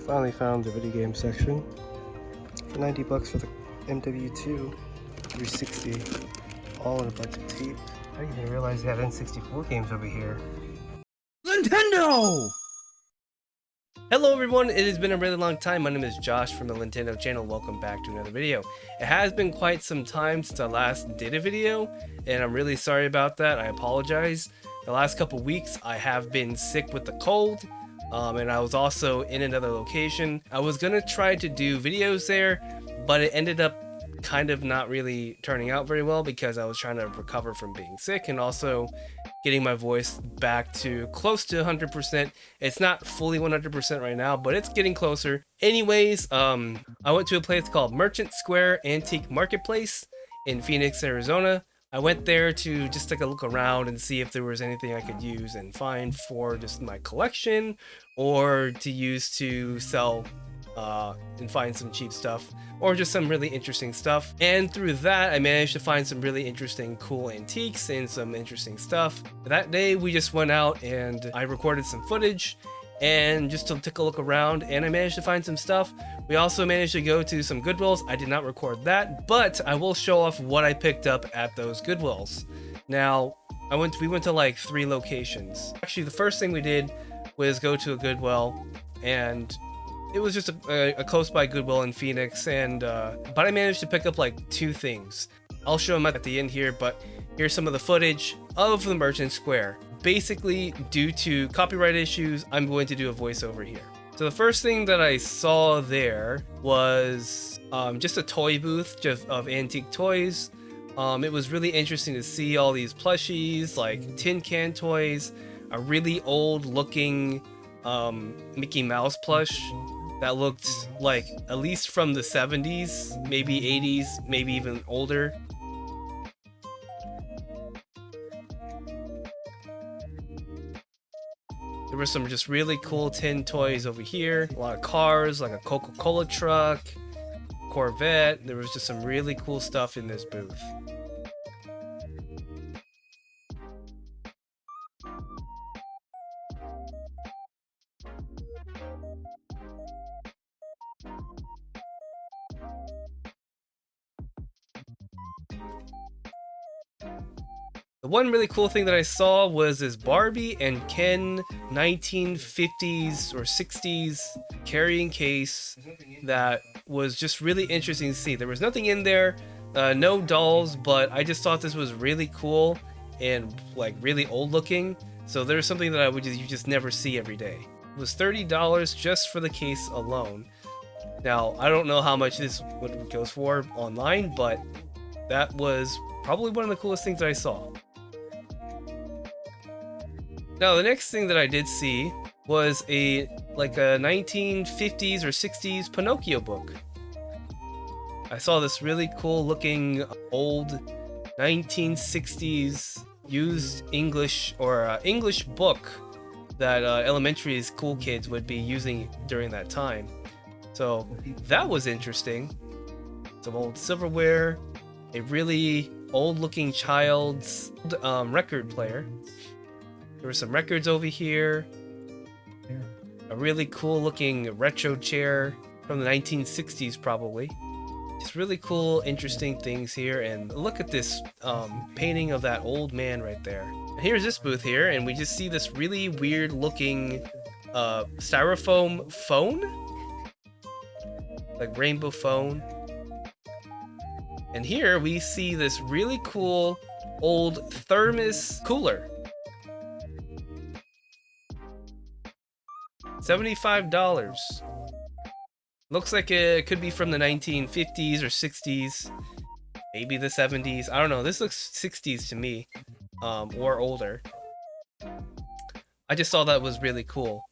Finally found the video game section for 90 bucks for the MW2 360, all in a bunch of tape. I didn't even realize they had N64 games over here. Lintendo! Hello everyone, it has been a really long time. My name is Josh from the Lintendo channel. Welcome back to another video. It has been quite some time since I last did a video, and I'm really sorry about that. I apologize. The last couple weeks I have been sick with the cold, and I was also in another location. I was gonna try to do videos there, but it ended up kind of not really turning out very well because I was trying to recover from being sick and also getting my voice back to close to 100%. It's not fully 100% right now, but it's getting closer. Anyways, I went to a place called Merchant Square Antique Marketplace in Phoenix, Arizona. I went there to just take a look around and see if there was anything I could use and find for just my collection or to use to sell and find some cheap stuff or just some really interesting stuff. And through that I managed to find some really interesting cool antiques and some interesting stuff. That day we just went out and I recorded some footage and just to take a look around, and I managed to find some stuff. We also managed to go to some Goodwills. I did not record that, but I will show off what I picked up at those Goodwills. Now we went to like 3 locations. Actually, the first thing we did was go to a Goodwill, and it was just a close by Goodwill in Phoenix, and but I managed to pick up like 2 things. I'll show them at the end here, but here's some of the footage of the Merchant Square. Basically, due to copyright issues, I'm going to do a voiceover here. So the first thing that I saw there was just a toy booth just of antique toys. It was really interesting to see all these plushies, like tin can toys, a really old looking Mickey Mouse plush that looked like at least from the 70s, maybe 80s, maybe even older. There were some just really cool tin toys over here. A lot of cars, like a Coca-Cola truck, Corvette. There was just some really cool stuff in this booth. The one really cool thing that I saw was this Barbie and Ken 1950s or 60s carrying case that was just really interesting to see. There was nothing in there, no dolls, but I just thought this was really cool and like really old looking. So there's something that you just never see every day. It was $30 just for the case alone. Now, I don't know how much this goes for online, but that was probably one of the coolest things that I saw. Now, the next thing that I did see was a 1950s or 60s Pinocchio book. I saw this really cool looking old 1960s used English or English book that elementary school kids would be using during that time. So that was interesting. Some old silverware, a really old looking child's record player. There were some records over here. A really cool looking retro chair from the 1960s probably. Just really cool, interesting things here. And look at this painting of that old man right there. And here's this booth here, and we just see this really weird looking styrofoam phone. Like rainbow phone. And here we see this really cool old thermos cooler. $75. Looks like it could be from the 1950s or 60s, maybe the 70s. I don't know. This looks 60s to me, or older. I just thought that was really cool.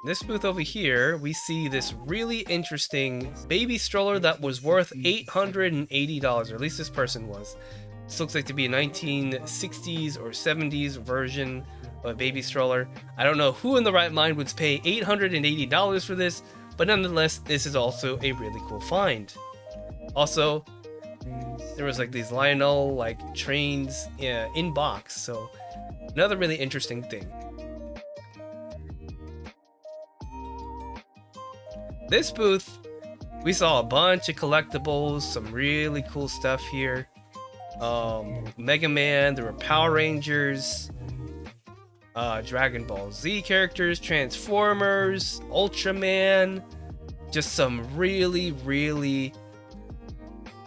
This booth over here, we see this really interesting baby stroller that was worth $880, or at least this person was. This looks like to be a 1960s or 70s version of a baby stroller. I don't know who in the right mind would pay $880 for this, but nonetheless, this is also a really cool find. Also, there was like these Lionel like trains in box, so another really interesting thing. This booth, we saw a bunch of collectibles, some really cool stuff here. Mega Man, there were Power Rangers, Dragon Ball Z characters, Transformers, Ultraman, just some really, really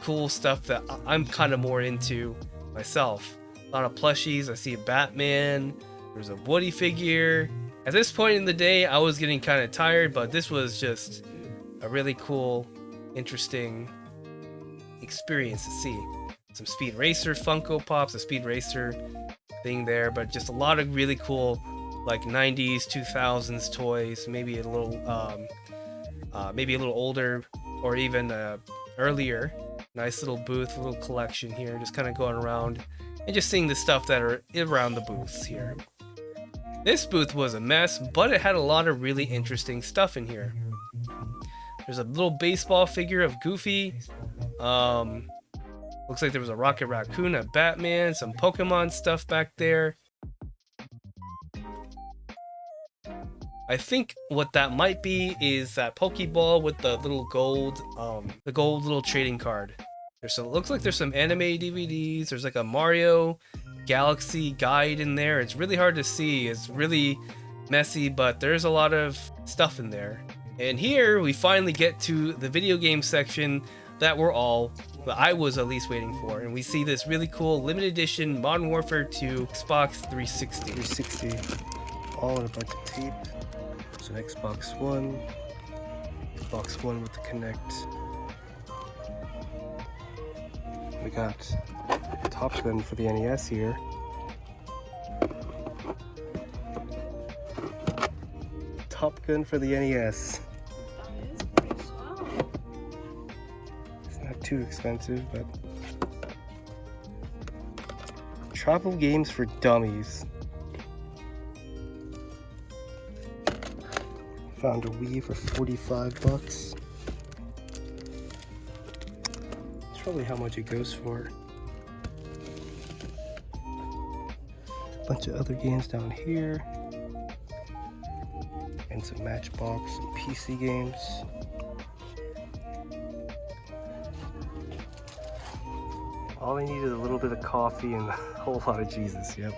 cool stuff that I'm kind of more into myself. A lot of plushies. I see a Batman, there's a Woody figure. At this point in the day, I was getting kind of tired, but this was just a really cool, interesting experience to see. Some Speed Racer Funko Pops, a Speed Racer thing there, but just a lot of really cool, like 90s, 2000s toys, maybe a little older or even earlier. Nice little booth, little collection here, just kind of going around and just seeing the stuff that are around the booths here. This booth was a mess, but it had a lot of really interesting stuff in here. There's a little baseball figure of Goofy. Looks like there was a Rocket Raccoon, a Batman, some Pokemon stuff back there. I think what that might be is that Pokeball with the little gold, little trading card. Looks like there's some anime DVDs. There's like a Mario Galaxy guide in there. It's really hard to see. It's really messy, but there's a lot of stuff in there. And here we finally get to the video game section that I was at least waiting for. And we see this really cool limited edition Modern Warfare 2 Xbox 360. 360, all in a bunch of tape. There's an Xbox One with the Kinect. We got Top Gun for the NES here. Top Gun for the NES. That is pretty swell. It's not too expensive, but travel games for dummies. Found a Wii for 45 bucks. That's probably how much it goes for. A bunch of other games down here. And some Matchbox, some PC games. All I need is a little bit of coffee and a whole lot of Jesus, yep.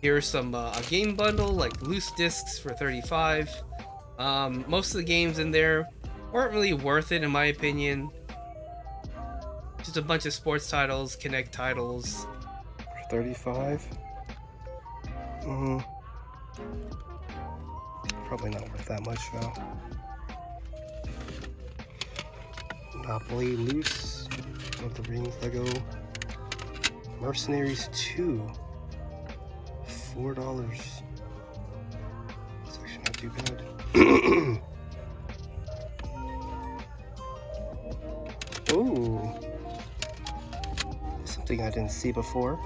Here's some a game bundle, like loose discs for $35. Most of the games in there weren't really worth it in my opinion. Just a bunch of sports titles, Kinect titles. 35? Probably not worth that much though. Monopoly Loose, Lord of the Rings Lego. Mercenaries 2. $4. It's actually not too bad. Ooh. Something I didn't see before.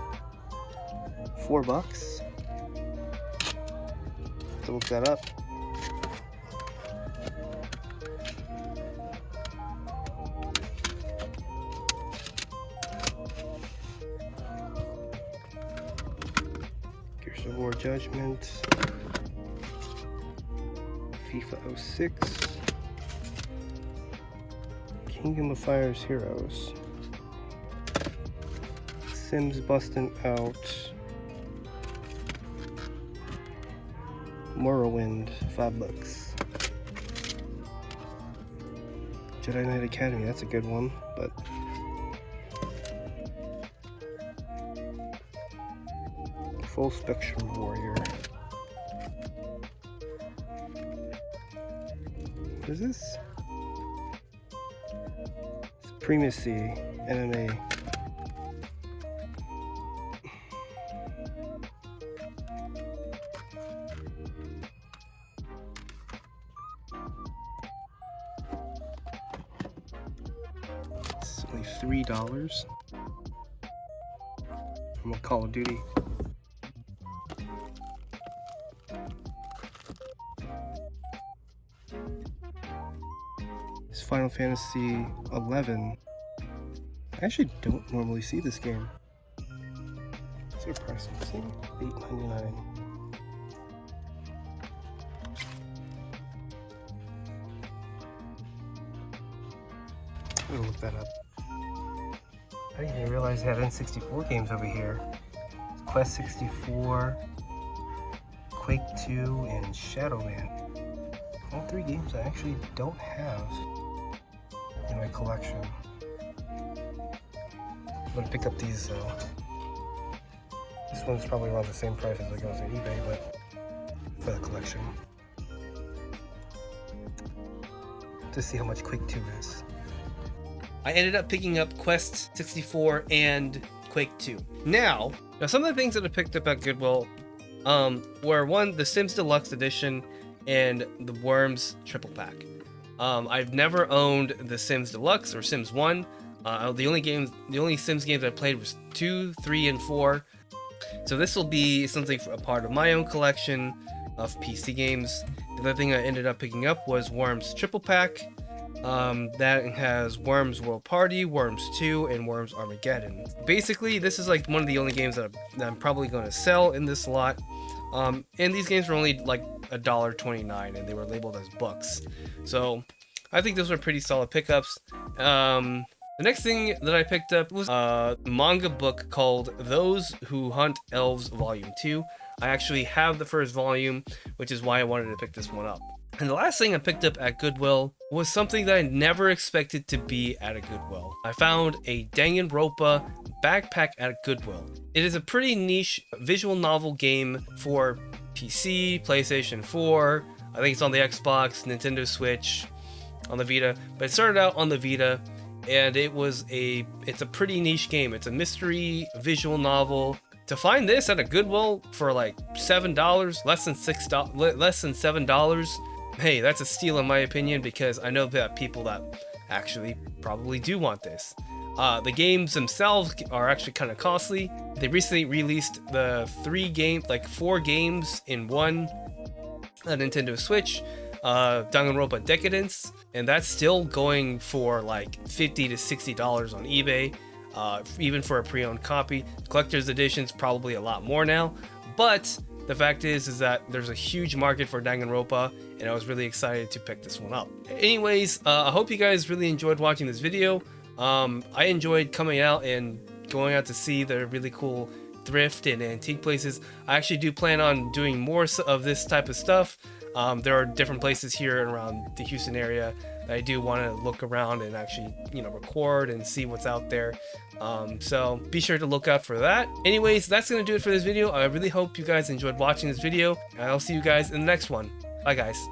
$4. To look that up. Gears of War Judgment. FIFA 06. Kingdom of Fire's Heroes. Sims Bustin' Out. Morrowind, $5. Jedi Knight Academy, that's a good one, but Full Spectrum Warrior. What is this? Supremacy, MMA. This is only $3 from a Call of Duty. It's Final Fantasy 11. I actually don't normally see this game. It's their price? See? $8.99. I'm gonna look that up. I didn't even realize they had N64 games over here. Quest 64, Quake 2, and Shadow Man. All three games I actually don't have in my collection. I'm gonna pick up these though. This one's probably around the same price as it goes on eBay, but for the collection. To see how much Quake 2 is. I ended up picking up Quest 64 and Quake 2. Now some of the things that I picked up at Goodwill were one, the Sims Deluxe Edition and the Worms Triple Pack. I've never owned the Sims Deluxe or Sims 1. The only Sims games I played was 2, 3, and 4. So this will be something for a part of my own collection of PC games. The other thing I ended up picking up was Worms Triple Pack. That has Worms World Party, Worms 2, and Worms Armageddon. Basically, this is like one of the only games that I'm probably going to sell in this lot. And these games were only like $1.29, and they were labeled as books. So I think those were pretty solid pickups. The next thing that I picked up was a manga book called Those Who Hunt Elves Volume 2. I actually have the first volume, which is why I wanted to pick this one up. And the last thing I picked up at Goodwill was something that I never expected to be at a Goodwill. I found a Danganronpa Backpack at a Goodwill. It is a pretty niche visual novel game for PC, PlayStation 4, I think it's on the Xbox, Nintendo Switch, on the Vita, but it started out on the Vita, and it's a pretty niche game. It's a mystery visual novel. To find this at a Goodwill for like $7, less than $7, hey, that's a steal in my opinion, because I know that people that actually probably do want this. The games themselves are actually kind of costly. They recently released the 4 games in one Nintendo Switch, Danganronpa Decadence, and that's still going for like $50 to $60 on eBay, even for a pre-owned copy. Collector's edition's probably a lot more now, but the fact is that there's a huge market for Danganronpa, and I was really excited to pick this one up. Anyways, I hope you guys really enjoyed watching this video. I enjoyed coming out and going out to see the really cool thrift and antique places. I actually do plan on doing more of this type of stuff. There are different places here around the Houston area that I do want to look around and actually, record and see what's out there. So be sure to look out for that. Anyways, that's going to do it for this video. I really hope you guys enjoyed watching this video, and I'll see you guys in the next one. Bye, guys.